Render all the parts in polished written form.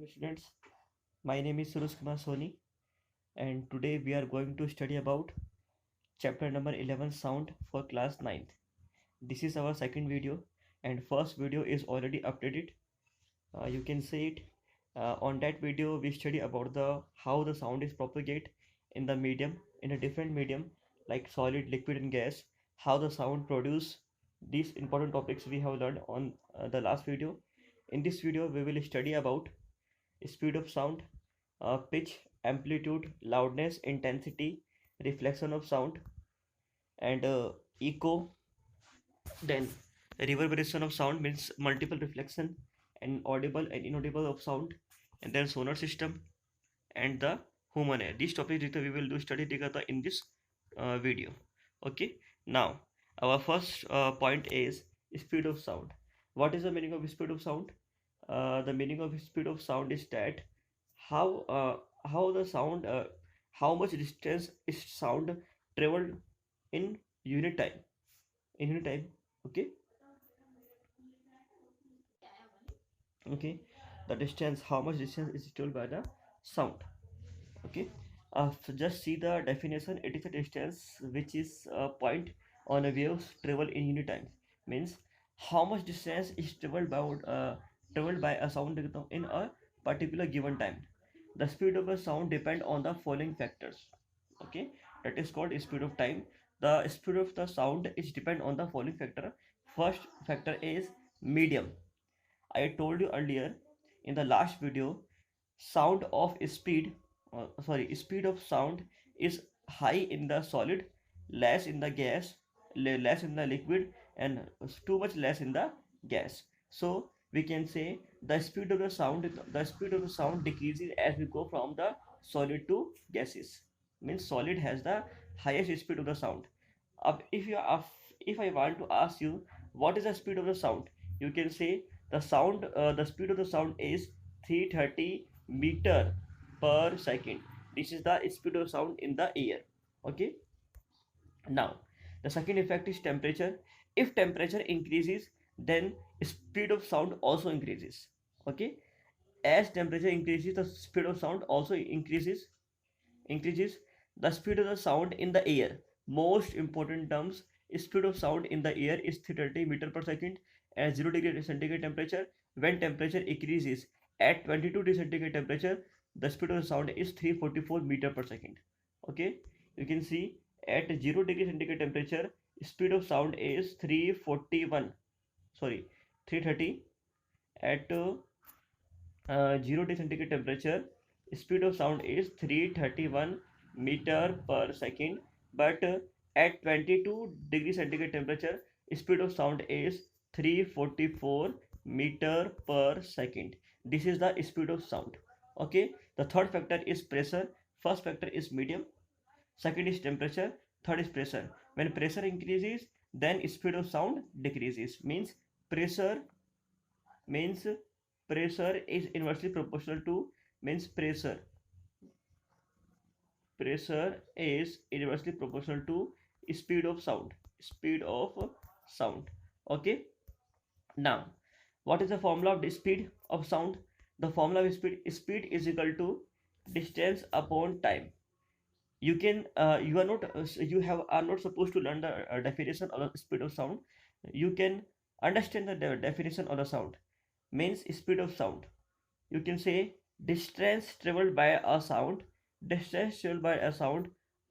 Students, my name is Suraj Kumar Soni, and today we are going to study about chapter number 11 sound for class 9th. This is our second video, and first video is already updated. You can see it. On that video, we study about the how the sound is propagate in the medium, in a different medium like solid, liquid, and gas. How the sound produce. These important topics we have learned on the last video. In this video, we will study about speed of sound, pitch, amplitude, loudness, intensity, reflection of sound, and echo. Then reverberation of sound means multiple reflection and audible and inaudible of sound, and then sonar system and the human air. These topics we will do study together in this video. Okay. Now our first point is speed of sound. What is the meaning of speed of sound? The meaning of speed of sound is that how uh, how the sound how much distance is sound traveled in unit time, in unit time. Okay. Okay, the distance, how much distance is traveled by the sound. Okay. Just see the definition. It is a distance which is a point on a wave's travel in unit time. Means how much distance is traveled by a sound in a particular given time. The speed of a sound depend on the following factors. Okay, that is called speed of time. The speed of the sound is depend on the following factor. First factor is medium. I told you earlier in the last video, sound of speed, speed of sound is high in the solid, less in the gas, less in the liquid, and too much less in the gas. So we can say the speed of the sound decreases as we go from the solid to gases. Means solid has the highest speed of the sound. If I want to ask you what is the speed of the sound, you can say the speed of the sound is 330 meter per second. This is the speed of sound in the air. Okay. Now the second effect is temperature. If temperature increases, then speed of sound also increases. Okay. As temperature increases, the speed of sound also increases. The speed of the sound in the air, most important terms, speed of sound in the air is 330 meter per second at 0 degree centigrade temperature. When temperature increases at 22 degree centigrade temperature, the speed of the sound is 344 meter per second. Okay, you can see at 0 degree centigrade temperature, speed of sound is 341, sorry, 330. At 0 degree centigrade temperature, speed of sound is 331 meter per second. But at 22 degree centigrade temperature, speed of sound is 344 meter per second. This is the speed of sound. Okay. The third factor is pressure. First factor is medium, second is temperature, third is pressure. When pressure increases, then speed of sound decreases. Means pressure is inversely proportional to, means pressure is inversely proportional to speed of sound. Okay. Now what is the formula of the speed of sound? The formula of speed is equal to distance upon time. You can you are not you have are not supposed to learn the definition of the speed of sound. You can understand the definition of the sound. Means speed of sound, you can say distance traveled by a sound,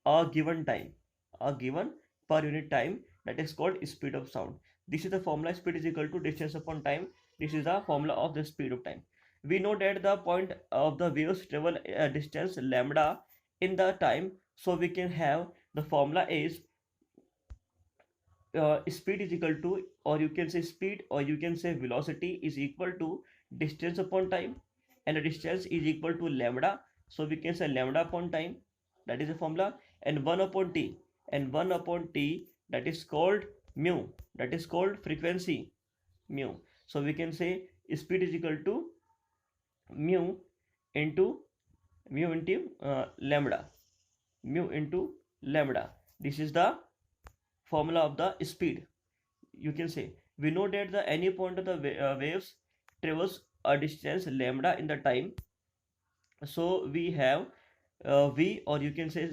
a given time, a given per unit time, that is called speed of sound. This is the formula. Speed is equal to distance upon time. This is the formula of the speed of time. We know that the point of the waves travel a distance lambda in the time, so we can have the formula is speed is equal to, or you can say speed, or you can say velocity is equal to distance upon time, and the distance is equal to lambda, so we can say lambda upon time. That is the formula. And 1 upon t, and 1 upon t, that is called mu, that is called frequency, mu. So we can say speed is equal to mu into lambda, mu into lambda. This is the formula of the speed. You can say we know that the any point of the waves travels a distance lambda in the time. So we have v, or you can say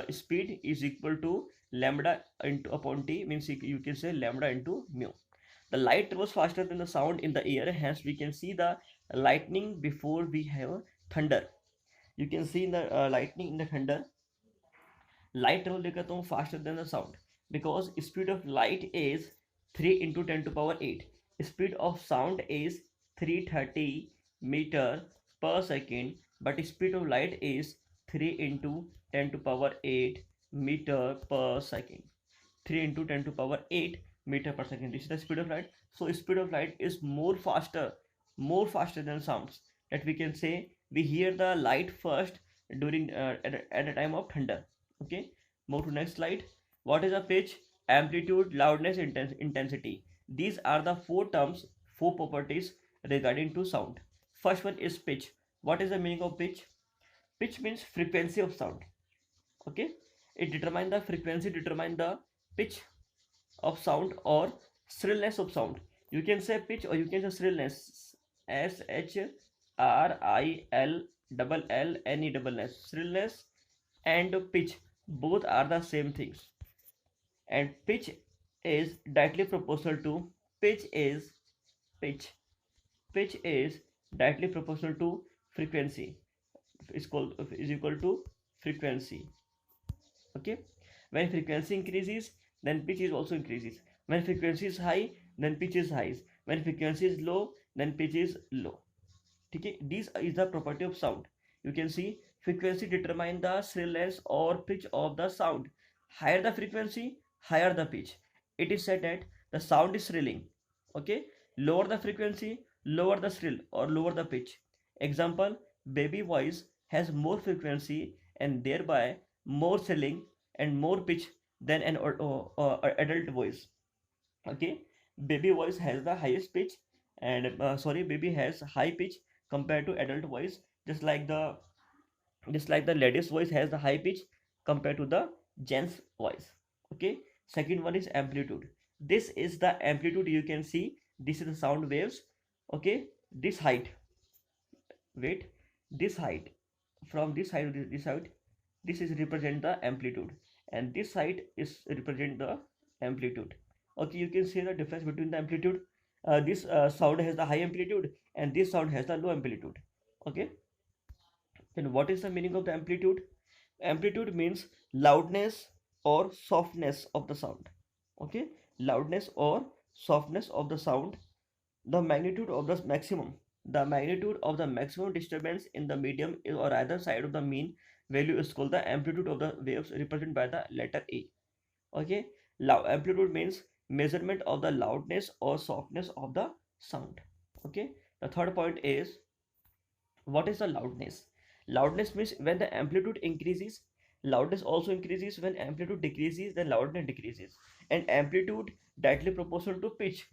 speed is equal to lambda into upon t, means you can say lambda into mu. The light travels faster than the sound in the air, hence we can see the lightning before we have thunder. You can see in the lightning in the thunder, light travel कहता हूँ faster than the sound, because speed of light is 3 into 10 to power 8. Speed of sound is 330 meter per second, but speed of light is 3 into 10 to power 8 meter per second. 3 into 10 to power 8 meter per second. This is the speed of light. So speed of light is more faster than sounds. That we can say we hear the light first during at the time of thunder. Okay, move to next slide. What is a pitch? Amplitude, loudness, intensity. These are the four terms, four properties regarding to sound. First one is pitch. What is the meaning of pitch? Pitch means frequency of sound. Okay, it determines the frequency, determine the pitch of sound or shrillness of sound. You can say pitch or you can say shrillness. SHRILLNE. Shrillness and pitch both are the same things, and pitch is directly proportional to pitch is pitch pitch is directly proportional to frequency, is equal to frequency. Okay, when frequency increases, then pitch is also increases. When frequency is high, then pitch is high. When frequency is low, then pitch is low. Okay, this is the property of sound. You can see frequency determine the shrillness or pitch of the sound. Higher the frequency, higher the pitch. It is said that the sound is shrilling. Okay, lower the frequency, lower the shrill or lower the pitch. Example, baby voice has more frequency and thereby more shrilling and more pitch than an adult voice. Okay, baby voice has the highest pitch, and baby has high pitch compared to adult voice, just like the lady's voice has the high pitch compared to the gent's voice. Okay, second one is amplitude. This is the amplitude. You can see this is the sound waves. Okay, this height, wait, this height, from this height to this height, this is represent the amplitude, and this height is represent the amplitude. Okay, you can see the difference between the amplitude. This sound has the high amplitude and this sound has the low amplitude. Okay, then what is the meaning of the amplitude? Amplitude means loudness or softness of the sound. Okay, loudness or softness of the sound. The magnitude of the maximum disturbance in the medium or either side of the mean value is called the amplitude of the waves, represented by the letter A. Okay, amplitude means measurement of the loudness or softness of the sound. Okay, the third point is, what is the loudness? Loudness means when the amplitude increases, loudness also increases. When amplitude decreases, then loudness decreases. And amplitude directly proportional to pitch.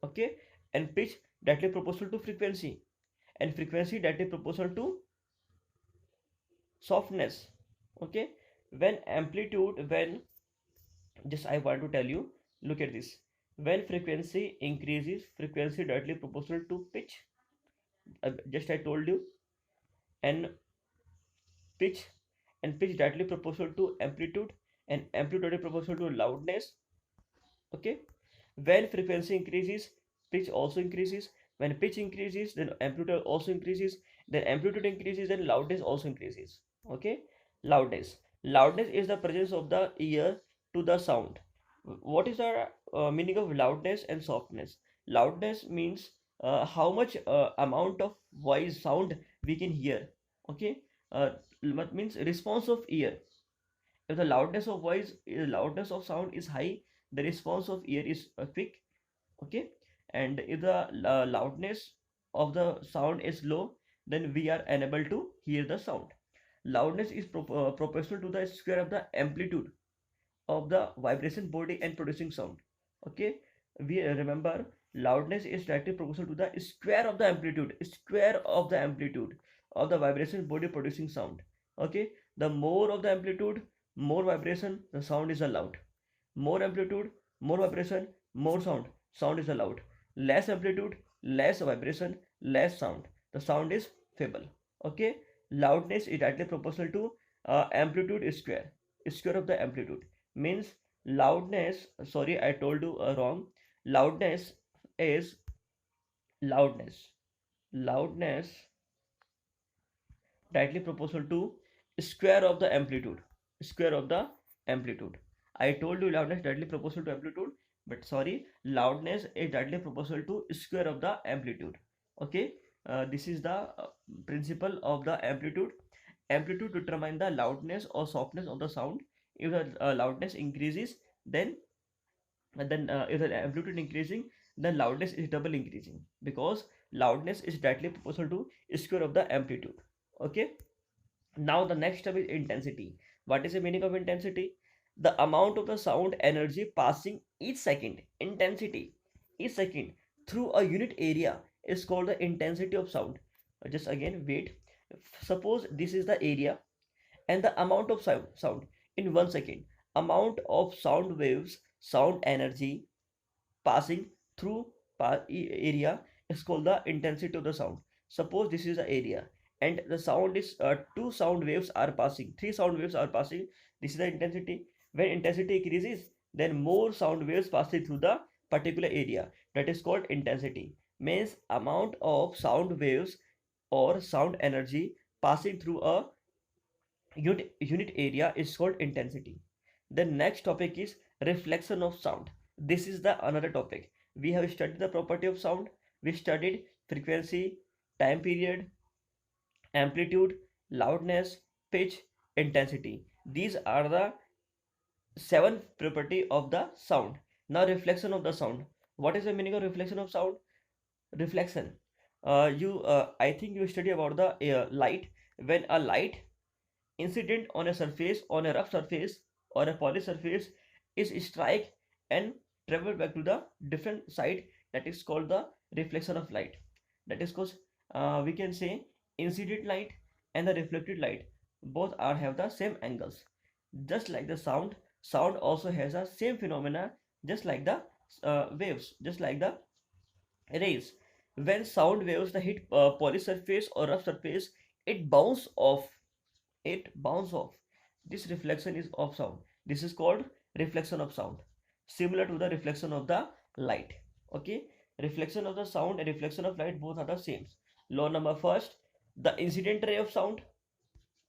Okay, and pitch directly proportional to frequency, and frequency directly proportional to softness. Okay, when just I want to tell you, look at this. When frequency increases, frequency directly proportional to pitch. Just I told you, and pitch pitch directly proportional to amplitude, and amplitude directly proportional to loudness. Okay, when frequency increases, pitch also increases. When pitch increases, then amplitude also increases. Then amplitude increases, then loudness also increases. Okay, loudness is the presence of the ear to the sound. What is the meaning of loudness and softness? Loudness means how much amount of voice sound we can hear. Okay, what means response of ear. If the loudness of sound is high, the response of ear is quick. Okay, and if the loudness of the sound is low, then we are unable to hear the sound. Loudness is proportional to the square of the amplitude of the vibration body and producing sound. Okay, we remember loudness is directly proportional to the square of the amplitude of the vibration body producing sound. Okay, the more of the amplitude, more vibration, the sound is a loud. More amplitude, more vibration, more sound is a loud. Less amplitude, less vibration, less sound, the sound is feeble. Okay, loudness is directly proportional to amplitude square of the amplitude. Means loudness, sorry I told you wrong. Loudness is loudness loudness directly proportional to square of the amplitude. Square of the amplitude. I told you loudness directly proportional to amplitude, but sorry, loudness is directly proportional to square of the amplitude. Okay, this is the principle of the amplitude. Amplitude determine the loudness or softness of the sound. If the loudness increases, then if the amplitude increasing, then loudness is double increasing, because loudness is directly proportional to square of the amplitude. Okay, now the next step is intensity. What is the meaning of intensity? The amount of the sound energy passing each second. Intensity each second through a unit area is called the intensity of sound. Just again wait. Suppose this is the area and the amount of sound in 1 second. Amount of sound waves, sound energy passing through area is called the intensity of the sound. Suppose this is the area and the sound is two sound waves are passing, three sound waves are passing. This is the intensity. When intensity increases, then more sound waves passing through the particular area. That is called intensity. Means amount of sound waves or sound energy passing through a unit area is called intensity. The next topic is reflection of sound. This is the another topic. We have studied the property of sound. We studied frequency, time period, amplitude, loudness, pitch, intensity. These are the seven property of the sound. Now reflection of the sound. What is the meaning of reflection of sound? Reflection. I think you study about the light. When a light incident on a surface, on a rough surface or a polished surface is strike and travel back to the different side, that is called the reflection of light. That is because we can say incident light and the reflected light both are have the same angles. Just like the sound also has a same phenomena, just like the waves, just like the rays. When sound waves the hit polished surface or rough surface, it bounce off, it bounce off. This reflection is of sound. This is called reflection of sound, similar to the reflection of the light. Okay, reflection of the sound and reflection of light both are the same. Law number first, the incident ray of sound.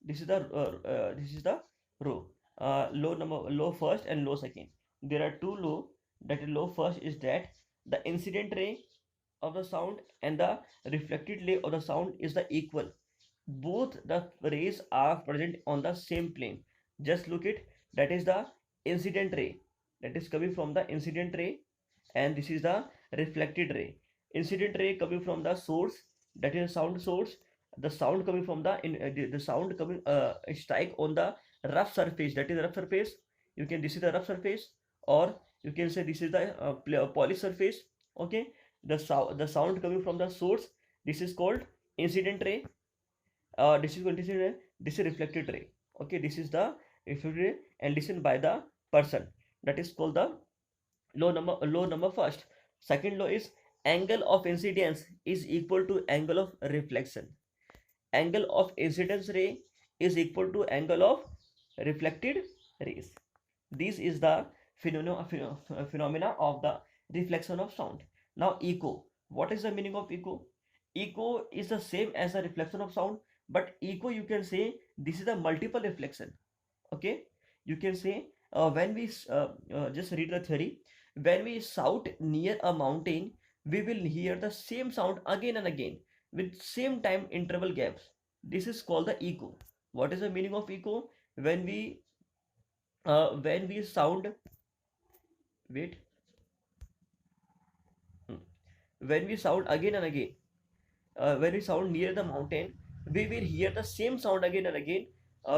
This is the row. Law first and law second. There are two law. That law first is that the incident ray of the sound and the reflected ray of the sound is the equal. Both the rays are present on the same plane. Just look it. That is the incident ray, that is coming from the incident ray, and this is the reflected ray. Incident ray coming from the source, that is sound source. The sound coming from the sound coming strike on the rough surface, that is rough surface. You can, this is the rough surface, or you can say this is the polished surface. Okay, the sound coming from the source, this is called incident ray. This is continuous, this is reflected ray. Okay, this is the reflected ray and listened by the person. That is called the law number first. Second law is angle of incidence is equal to angle of reflection. Angle of incidence ray is equal to angle of reflected rays. This is the phenomena of the reflection of sound. Now echo. What is the meaning of echo? Echo is the same as the reflection of sound, but echo, you can say this is a multiple reflection. Okay, you can say when we just read the theory. When we shout near a mountain, we will hear the same sound again and again with same time interval gaps. This is called the echo. What is the meaning of echo? When we sound, wait, hmm. when we sound again and again, when we sound near the mountain, we will hear the same sound again and again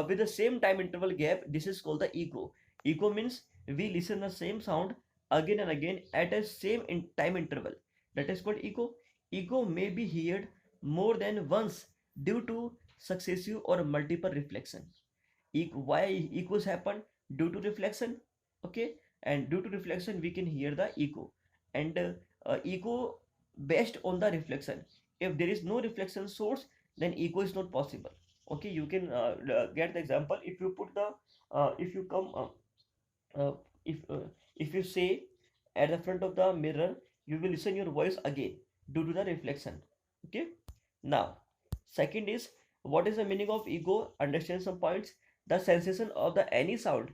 with the same time interval gap. This is called the echo. Echo means we listen the same sound again and again at a same time interval. That is called echo. Echo may be heard more than once due to successive or multiple reflection. Why echoes happen? Due to reflection. Okay, and due to reflection we can hear the echo. And echo based on the reflection. If there is no reflection source, then echo is not possible. Okay, you can get the example. If you put the if you come uh, if uh, if you say at the front of the mirror, you will listen your voice again due to the reflection. Okay, now second is, what is the meaning of ego? Understand some points. The sensation of the any sound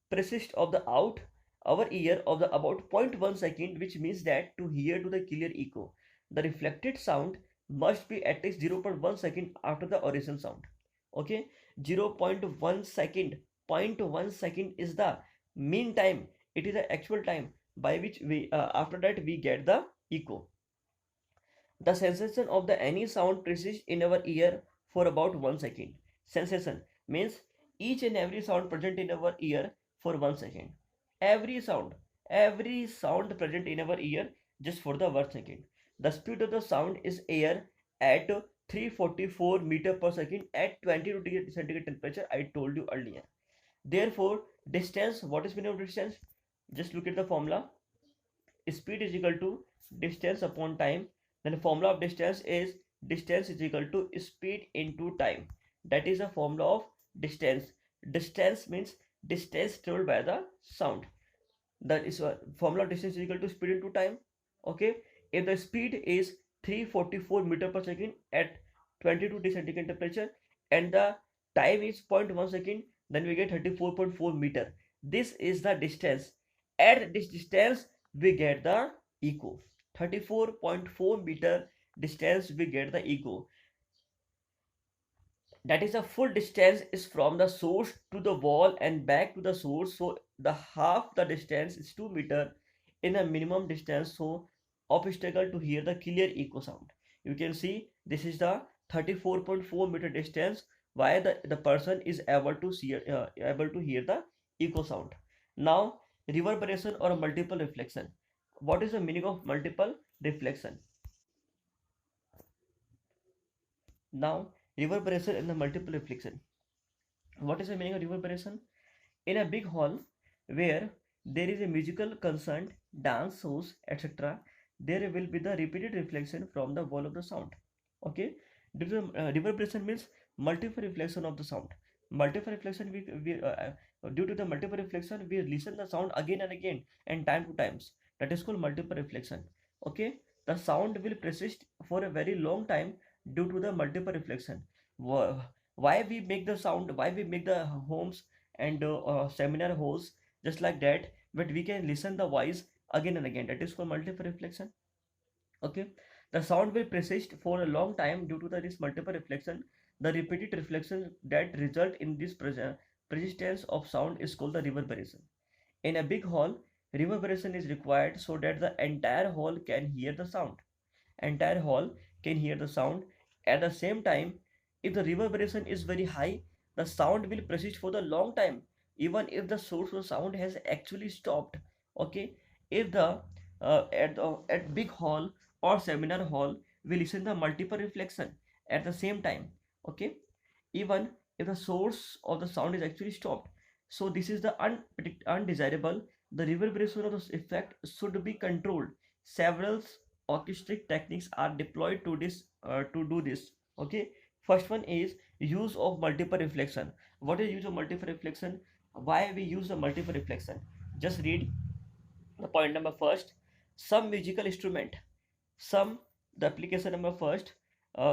persist of the out our ear of the about zero point 0.1 second, which means that to hear to the clear echo, the reflected sound must be at least 0.1 second after the original sound. Okay, 0.1 second, zero point 0.1 second is the mean time. It is the actual time by which we after that we get the echo. The sensation of the any sound persists in our ear for about 1 second. Sensation means each and every sound present in our ear for 1 second. Every sound present in our ear just for the 1 second. The speed of the sound is air at 344 meter per second at 20 degree centigrade temperature. I told you earlier. Therefore, distance. What is meaning of distance? Just look at the formula. Speed is equal to distance upon time. Then the formula of distance is equal to speed into time. That is the formula of distance. Distance means distance traveled by the sound. That is formula of distance is equal to speed into time. Okay, if the speed is 344 meter per second at 22 degree centigrade temperature and the time is 0 0.1 second, then we get 34.4 meter. This is the distance. At this distance we get the echo. 34.4 meter distance we get the echo. That is the full distance is from the source to the wall and back to the source. So the half the distance is 2 meter in a minimum distance, so obstacle to hear the clear echo sound. You can see this is the 34.4 meter distance why the person is able to see able to hear the echo sound. Now reverberation or multiple reflection. What is the meaning of multiple reflection? Now reverberation and the multiple reflection. What is the meaning of reverberation? In a big hall where there is a musical concert, dance shows, etc., there will be the repeated reflection from the wall of the sound. Okay, reverberation means multiple reflection of the sound. Multiple reflection, due to the multiple reflection, we listen the sound again and again and time to times. That is called multiple reflection. Okay, the sound will persist for a very long time due to the multiple reflection. Why we make the sound? Why we make the homes and seminar halls just like that, but we can listen the voice again and again. That is for multiple reflection. Okay, the sound will persist for a long time due to this multiple reflection. The repeated reflection that result in this persistence of sound is called the reverberation. In a big hall, reverberation is required so that the entire hall can hear the sound. Entire hall can hear the sound at the same time. If the reverberation is very high, the sound will persist for the long time even if the source of sound has actually stopped. Okay, if the at big hall or seminar hall we listen the multiple reflection at the same time. Okay, even if the source of the sound is actually stopped, so this is the undesirable. The reverberation of the effect should be controlled. Several acoustic techniques are deployed to do this. Okay, first one is use of multiple reflection. What is use of multiple reflection? Why we use the multiple reflection? Just read the point number first. Some musical instrument, some the application number first,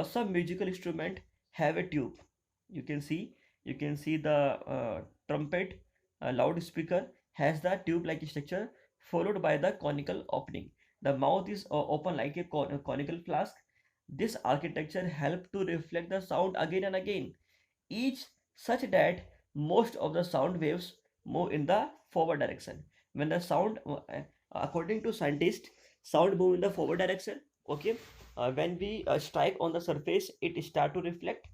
some musical instrument have a tube. You can see, the trumpet loudspeaker has the tube like structure followed by the conical opening. The mouth is open like a conical flask. This architecture help to reflect the sound again and again, each such that most of the sound waves move in the forward direction. When the sound according to scientists, sound move in the forward direction. Okay, when we strike on the surface, it start to reflect.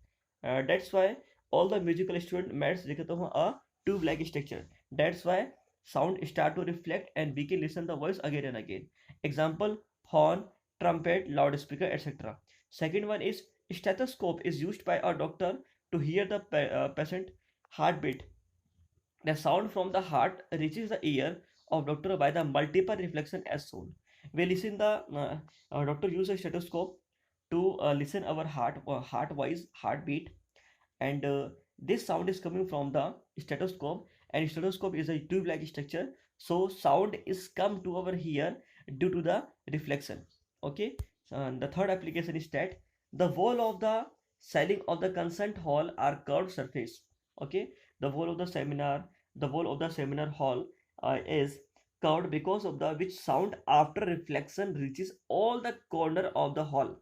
That's why all the musical instruments दिखते हो a tube like structure. That's why sound start to reflect and we can listen the voice again and again. Example: horn, trumpet, loudspeaker, etc. Second one is stethoscope is used by a doctor to hear the patient heartbeat. The sound from the heart reaches the ear of doctor by the multiple reflection as shown. We listen the doctor use a stethoscope to listen our heart voice, heartbeat, and this sound is coming from the stethoscope, and stethoscope is a tube-like structure. So sound is come to our ear due to the reflection. Okay. And the third application is that the wall of the ceiling of the concert hall are curved surface. Okay. The wall of the seminar hall is curved because of the which sound after reflection reaches all the corner of the hall.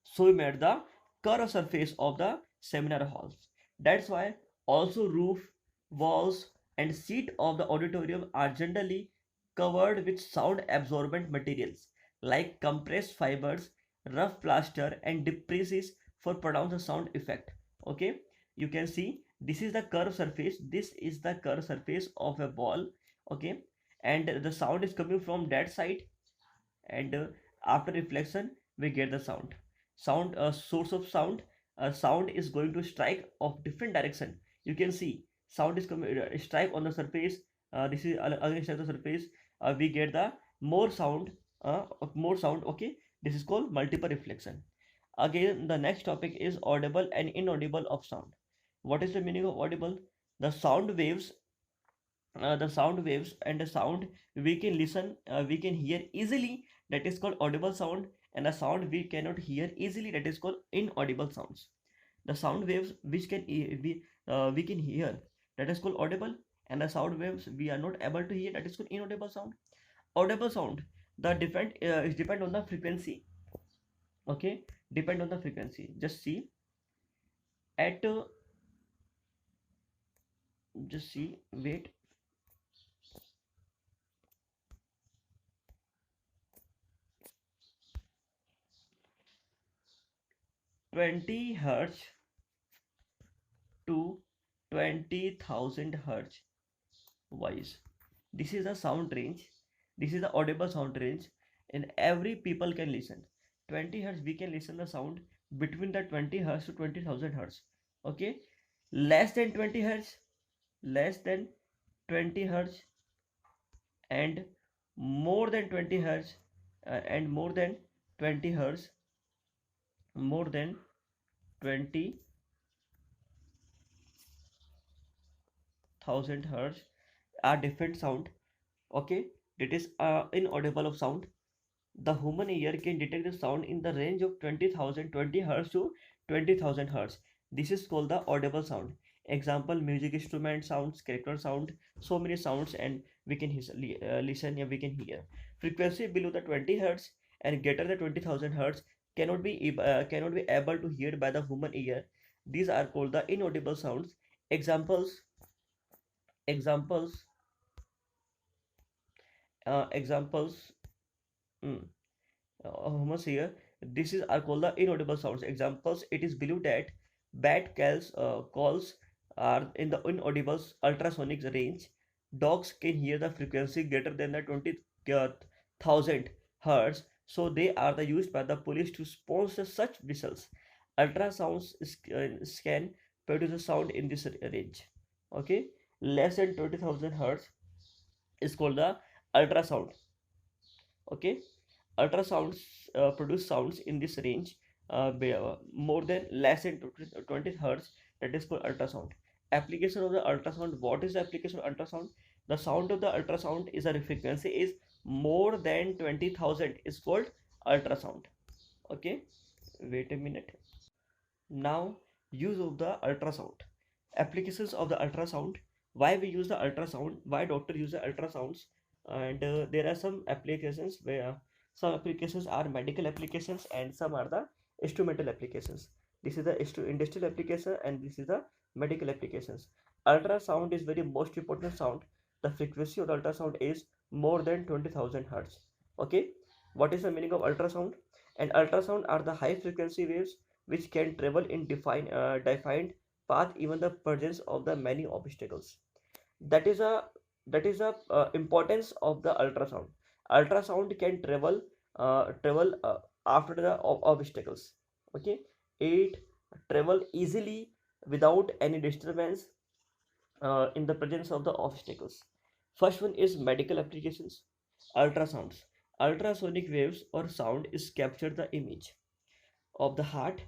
So we made the curved surface of the seminar halls. That's why also roof, walls, and seat of the auditorium are generally covered with sound absorbent materials like compressed fibers, rough plaster, and depresses for pronounced sound effect. Okay, you can see this is the curved surface. This is the curved surface of a ball. Okay, and the sound is coming from that side, and after reflection we get the sound source of sound is going to strike of different direction. You can see sound is coming strike on the surface. This is against the surface. We get the more sound, more sound. Okay, this is called multiple reflection. Again, the next topic is audible and inaudible of sound. What is the meaning of audible? The sound waves, and the sound we can listen, we can hear easily, that is called audible sound, and the sound we cannot hear easily, that is called inaudible sounds. The sound waves which we can hear, that is called audible, and the sound waves we are not able to hear, that is called inaudible sound. Audible sound, the different is depend on the frequency. Okay, depend on the frequency. Just see at just see wait 20 hertz to 20,000 hertz voice. This is the sound range. This is the audible sound range, and every people can listen. 20 hertz we can listen the sound between the 20 hertz to 20,000 hertz. Okay, less than 20 hertz, less than 20 hertz, and more than 20 hertz, and more than 20 hertz, more than 20,000 hertz are different sound. Okay, it is inaudible of sound. The human ear can detect the sound in the range of 20 hertz to 20,000 hertz. This is called the audible sound. Example, music instrument sounds, character sound, so many sounds, and we can listen, yeah, we can hear. Frequency below the 20 hertz and greater than 20,000 hertz cannot be able to hear by the human ear. These are called the inaudible sounds. Examples, examples, examples. mm, Hummus here. This is are called the inaudible sounds. Examples: it is believed that calls are in the inaudible ultrasonic range. Dogs can hear the frequency greater than the 20,000 hertz, so they are used by the police to sponsor such whistles. Ultrasounds scan produce a sound in this range. Okay, less than 20,000 hertz is called the ultrasound. Okay, ultrasounds produce sounds in this range, more than less than 20 hertz, that is called ultrasound. Application of the ultrasound. What is the application of ultrasound? The sound of the ultrasound is a frequency is more than 20,000 is called ultrasound. Okay, wait a minute. Now, use of the ultrasound. Applications of the ultrasound. Why we use the ultrasound? Why doctor use the ultrasounds? And there are some applications where some applications are medical applications and some are the instrumental applications. This is the industrial application and this is the medical applications. Ultrasound is very most important sound. The frequency of the ultrasound is more than 20,000 hertz. Okay, what is the meaning of ultrasound? And ultrasound are the high frequency waves which can travel in defined path even the presence of the many obstacles. That is a importance of the ultrasound. Ultrasound can travel after the obstacles. Okay, it travel easily without any disturbance in the presence of the obstacles. First one is medical applications. Ultrasounds. Ultrasonic waves or sound is capture the image. of the heart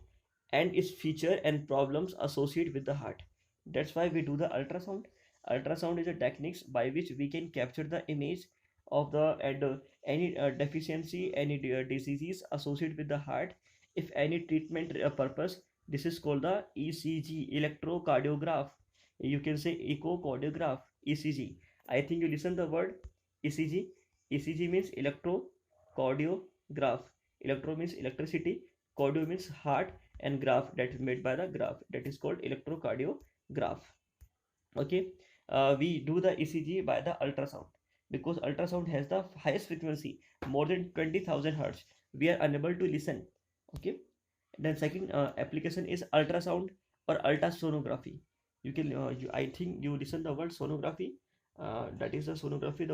and its feature and problems associated with the heart. That's why we do the ultrasound. Ultrasound is a techniques by which we can capture the image of the and any deficiency, any diseases associated with the heart. If any treatment purpose, this is called the ECG, electrocardiograph. You can say echocardiograph, ECG. I think you listen the word ECG. ECG means electrocardiograph. Electro means electricity, cardio means heart, and graph, that is made by the graph, that is called electrocardiograph. Okay, we do the ECG by the ultrasound because ultrasound has the highest frequency, more than 20,000 hertz. We are unable to listen. Okay, then second application is ultrasound or ultrasonography. You can I think you listen the word sonography. That is the sonography.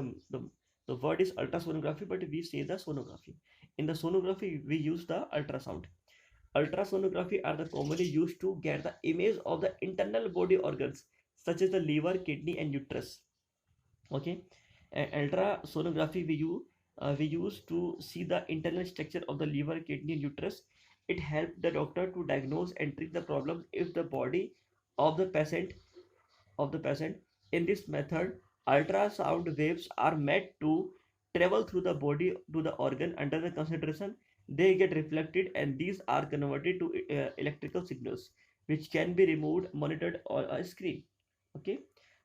The word is ultrasonography, but we say the sonography. In the sonography, we use the ultrasound. Ultrasonography are the commonly used to get the image of the internal body organs such as the liver, kidney, and uterus. Okay, and ultrasonography we use to see the internal structure of the liver, kidney, and uterus. It helps the doctor to diagnose and treat the problems if the body of the patient. In this method, ultrasound waves are made to travel through the body to the organ under the concentration. They get reflected and these are converted to electrical signals, which can be removed, monitored on a screen. Okay.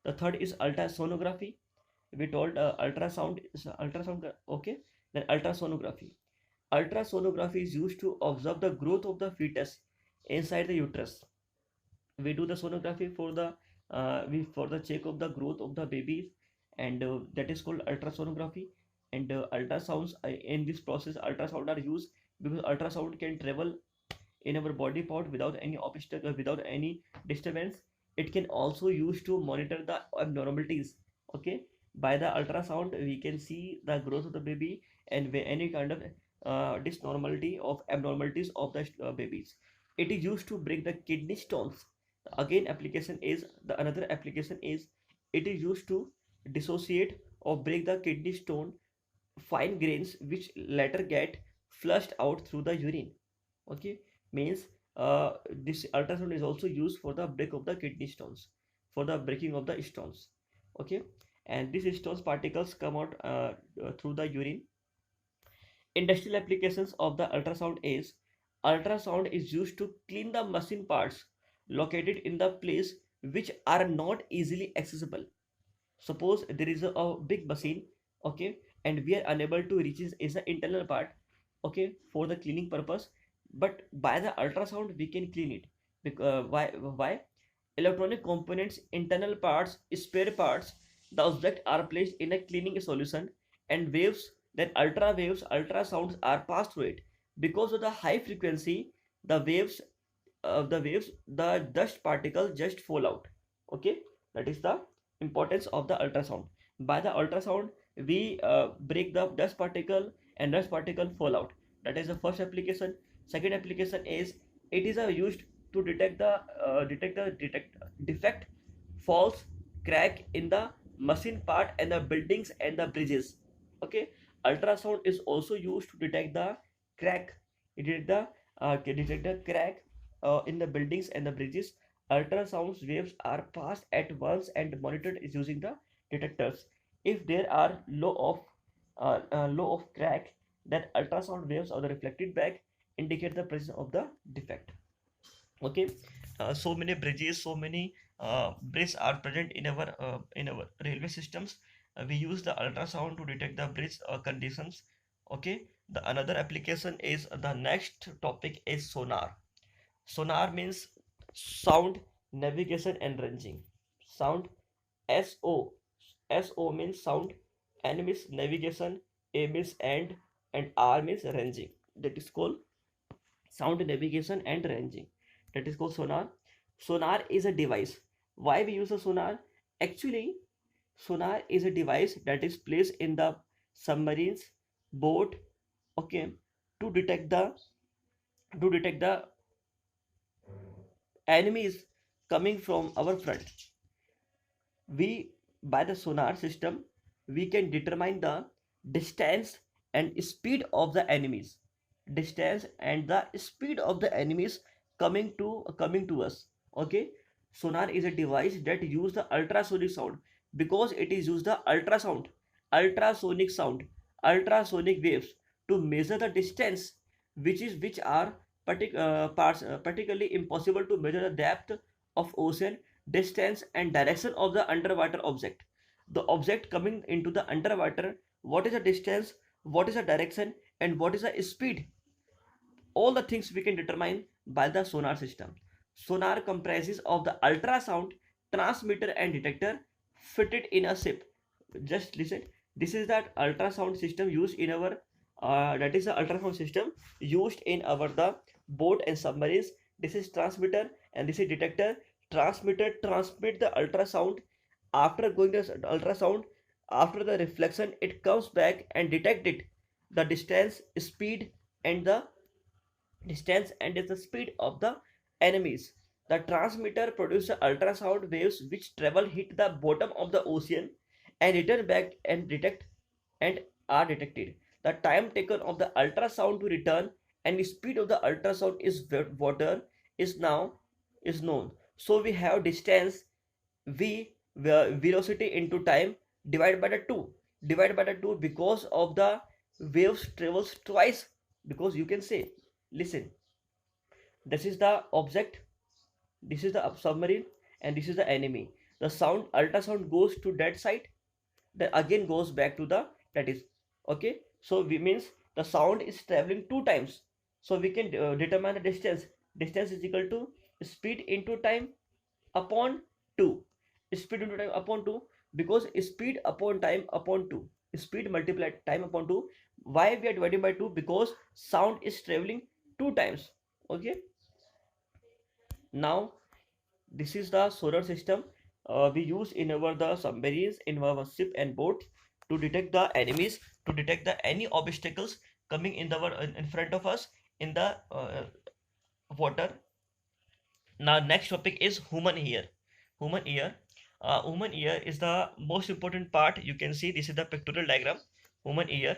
The third is ultrasonography. We told ultrasound is ultrasound. Okay. Then ultrasonography. Ultrasonography is used to observe the growth of the fetus inside the uterus. We do the sonography for the for the check of the growth of the baby, and that is called ultrasonography. And ultrasounds in this process, ultrasound are used because ultrasound can travel in our body part without any obstacle, without any disturbance. It can also use to monitor the abnormalities. Okay, by the ultrasound we can see the growth of the baby and any kind of disnormality of abnormalities of the babies. It is used to break the kidney stones. Again application is the another application is it is used to dissociate or break the kidney stone fine grains which later get flushed out through the urine. Okay, means this ultrasound is also used for the break of the kidney stones, for the breaking of the stones. Okay, and these stones particles come out through the urine. Industrial applications of the ultrasound is used to clean the machine parts located in the place which are not easily accessible. Suppose there is a big machine, okay, and we are unable to reach is the internal part, okay, for the cleaning purpose, but by the ultrasound we can clean it. Because why? Electronic components, internal parts, spare parts, the object are placed in a cleaning solution, and waves, then ultrasounds are passed through it. Because of the high frequency, the waves, the dust particles just fall out. Okay, that is the importance of the ultrasound. By the ultrasound, we break the dust particle and dust particle fall out. That is the first application. Second application is it is used to detect defect, faults, crack in the machine part and the buildings and the bridges. Okay, ultrasound is also used to detect the crack. It detect the crack in the buildings and the bridges. Ultrasound waves are passed at once and monitored using the detectors. If there are low of crack, then ultrasound waves or the reflected back indicate the presence of the defect. Okay, so many bridges, so many bridges are present in our railway systems. We use the ultrasound to detect the bridge conditions. Okay, the another application is the next topic is sonar. Sonar means sound, navigation, and ranging. Sound, SO. SO means sound, N means navigation, A means and R means ranging. That is called sound navigation and ranging. That is called sonar. Sonar is a device. Why we use a sonar? Actually, sonar is a device that is placed in the submarines, boat, okay, to detect the enemies coming from our front. We by the sonar system we can determine the distance and speed of the enemies. distance, and the speed of the enemies coming to us. Okay, sonar is a device that use the ultrasonic sound, because it is use the ultrasonic sound, ultrasonic waves to measure the distance, which are particularly impossible to measure the depth of ocean, distance and direction of the underwater object. The object coming into the underwater, what is the distance, what is the direction, and what is the speed, all the things we can determine by the sonar system. Sonar comprises of the ultrasound transmitter and detector fitted in a ship. Just listen. This is that ultrasound system used in our that is the ultrasound system used in our the boat and submarines. This is transmitter and this is detector. Transmitter transmit the ultrasound. After going the ultrasound, after the reflection, it comes back and detect it, the distance, speed, and the speed of the enemies. The transmitter produces ultrasound waves which travel hit the bottom of the ocean and return back and detect and are detected. The time taken of the ultrasound to return and the speed of the ultrasound is water is known. So we have distance v velocity into time divided by the 2 because of the waves travels twice, because you can say, listen, this is the object, this is the submarine, and this is the enemy. The sound ultrasound goes to that side, then again goes back to the that is. Okay, so we means the sound is traveling 2 times, so we can determine the distance is equal to speed into time upon 2, speed into time upon 2, because speed upon time upon 2, speed multiplied time upon 2. Why we are dividing by 2? Because sound is traveling 2 times. Okay, now this is the solar system we use in our the submarines, in our ship and boat, to detect the enemies, to detect the any obstacles coming in the in front of us in the water. Now next topic is human ear. Human ear. Human ear is the most important part. You can see this is the pictorial diagram. Human ear,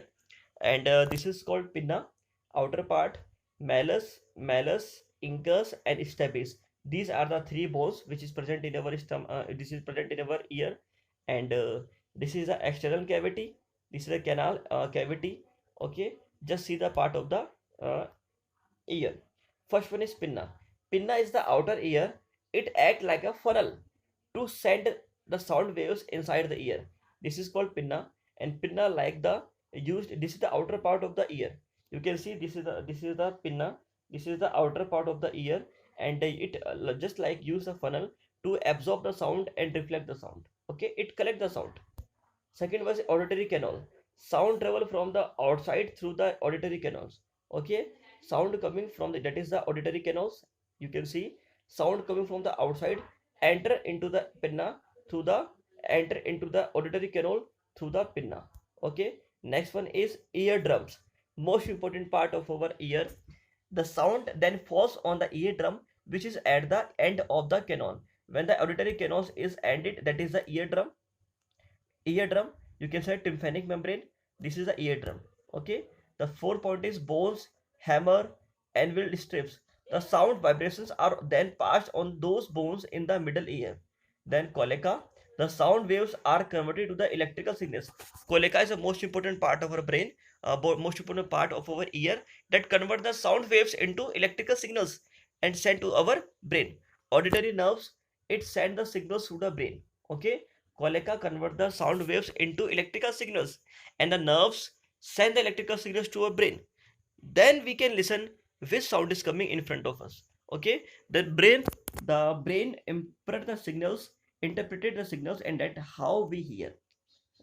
and this is called pinna. Outer part, malleus, incus, and stapes. These are the three bones which is present in our this is present in our ear, and this is the external cavity. This is the canal cavity. Okay, just see the part of the uh, ear. First one is pinna. Pinna is the outer ear. It acts like a funnel to send the sound waves inside the ear. This is called pinna, and pinna like the used. This is the outer part of the ear. You can see this is the pinna. This is the outer part of the ear, and it just like use a funnel to absorb the sound and reflect the sound. Okay, it collect the sound. Second was auditory canal. Sound travel from the outside through the auditory canals. Okay, sound coming from that is the auditory canals. You can see sound coming from the outside enter into the pinna through the enter into the auditory canal through the pinna. Okay, next one is eardrums. Most important part of our ear. The sound then falls on the eardrum, which is at the end of the canal. When the auditory canal is ended, that is the eardrum. You can say tympanic membrane. This is the eardrum. Okay, the 4 point is bones, hammer, anvil strips. The sound vibrations are then passed on those bones in the middle ear. Then cloaca, the sound waves are converted to the electrical signals. Cloaca is the most important part of our brain, most important part of our ear, that convert the sound waves into electrical signals and send to our brain. Auditory nerves, it send the signals to the brain. Okay, cloaca convert the sound waves into electrical signals, and the nerves send the electrical signals to our brain. Then we can listen which sound is coming in front of us. Okay, the brain interpreted the signals, and that how we hear.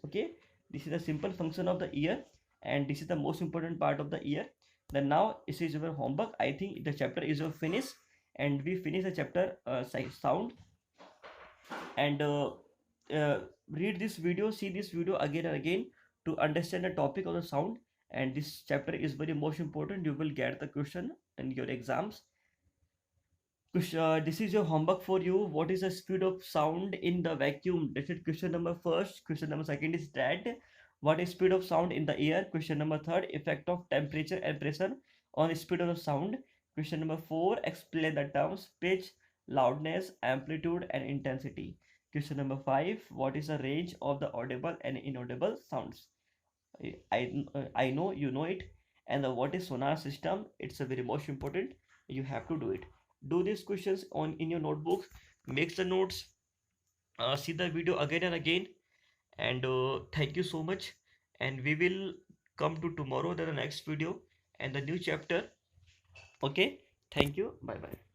Okay, this is the simple function of the ear, and this is the most important part of the ear. Then now this is your homework. I think the chapter is finished, and we finish the chapter sound. And read this video, see this video again and again to understand the topic of the sound. And this chapter is very most important. You will get the question in your exams. This is your homework for you. What is the speed of sound in the vacuum? This is question number first. Question number second is that what is speed of sound in the air? Question number third, effect of temperature and pressure. on speed of the sound. Question number 4, explain the terms pitch, loudness, amplitude, and intensity. Question number 5, what is the range of the audible and inaudible sounds? I know you know it. And what is sonar system? It's a very most important. You have to do it. Do these questions on in your notebooks. Make the notes. See the video again and again. And thank you so much. And we will come to tomorrow the next video and the new chapter. Okay. Thank you. Bye bye.